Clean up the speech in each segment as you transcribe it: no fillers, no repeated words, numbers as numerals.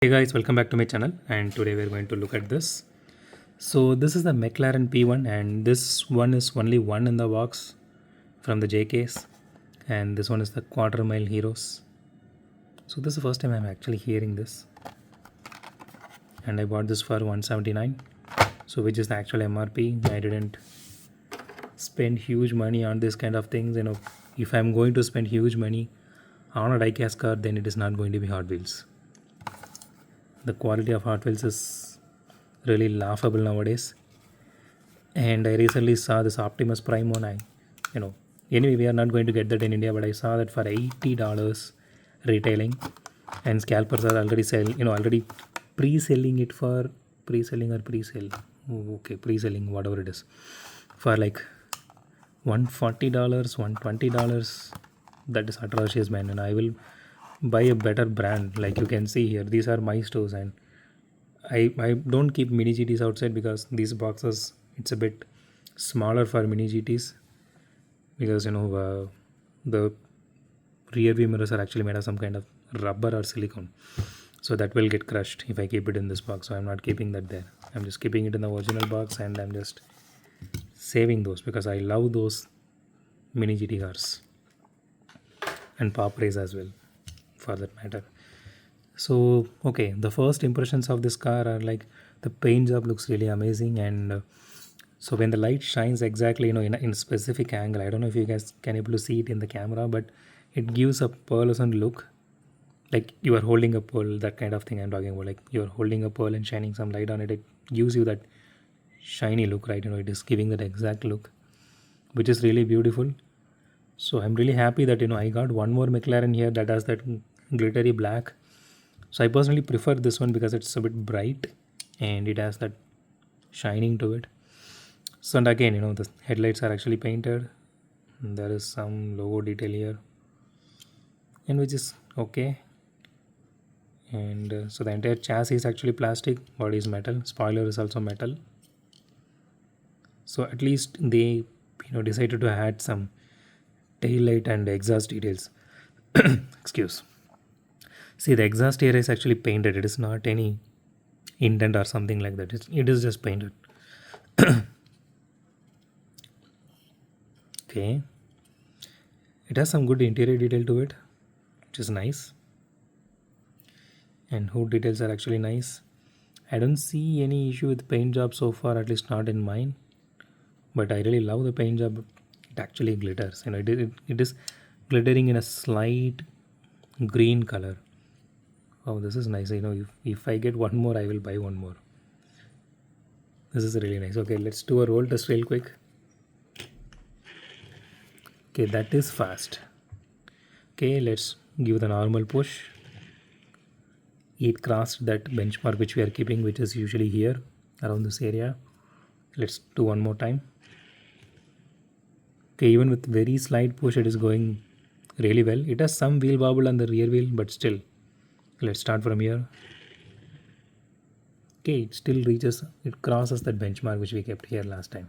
Hey guys, welcome back to my channel, and today we're going to look at this. So this is the Mclaren P1, and this one is only one in the box from the JKs, and this one is the Quarter Mile Heroes. So this is the first time I'm actually hearing this, and I bought this for 179, so which is the actual MRP. I didn't spend huge money on this kind of things. If I'm going to spend huge money on a diecast car, then it is not going to be Hot Wheels. The quality of Hotwheels is really laughable nowadays. And I recently saw this Optimus Prime one. Anyway, we are not going to get that in India, but I saw that for $80 retailing, and scalpers are already already pre-selling it for pre-selling or pre-sale. Okay, pre-selling, whatever it is, for like $140, $120. That is atrocious, man. And I will buy a better brand. Like you can see here, these are my stores, and I don't keep mini GTs outside because these boxes, it's a bit smaller for mini GTs, because the rear view mirrors are actually made of some kind of rubber or silicone, so that will get crushed if I keep it in this box. So I'm not keeping that there. I'm just keeping it in the original box, and I'm just saving those because I love those mini GT cars, and pop race as well, for that matter. So okay, the first impressions of this car are like the paint job looks really amazing, and so when the light shines exactly in a specific angle, I don't know if you guys can able to see it in the camera, but it gives a pearlescent look, like you are holding a pearl, that kind of thing I'm talking about. Like you're holding a pearl and shining some light on it, it gives you that shiny look, right? It is giving that exact look, which is really beautiful. So I'm really happy that I got one more Mclaren here that has that glittery black. So I personally prefer this one because it's a bit bright and it has that shining to it. So, and again, the headlights are actually painted. There is some logo detail here, and which is okay. And so the entire chassis is actually plastic, body is metal, spoiler is also metal. So at least they decided to add some tail light and exhaust details. Excuse. See, the exhaust area is actually painted. It is not any indent or something like that. It is just painted. Okay. It has some good interior detail to it, which is nice. And hood details are actually nice. I don't see any issue with paint job so far, at least not in mine. But I really love the paint job. It actually glitters. It is glittering in a slight green color. Oh, this is nice. If I get one more, I will buy one more. This is really nice. Okay, let's do a roll test real quick. Okay, that is fast. Okay, let's give the normal push. It crossed that benchmark which we are keeping, which is usually here around this area. Let's do one more time. Okay, even with very slight push, it is going really well. It has some wheel wobble on the rear wheel, but still. Let's start from here. Okay, it crosses that benchmark which we kept here last time.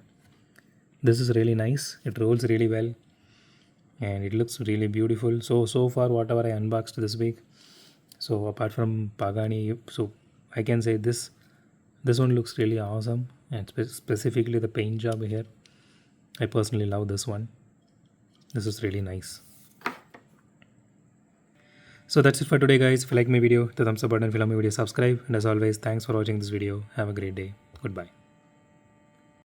This is really nice. It rolls really well, and it looks really beautiful. So far, whatever I unboxed this week, so apart from Pagani, so I can say this one looks really awesome, and specifically the paint job here, I personally love this one. This is really nice. So that's it for today, guys. If you like my video, the thumbs up button. If you love my video, subscribe. And as always, thanks for watching this video. Have a great day. Goodbye.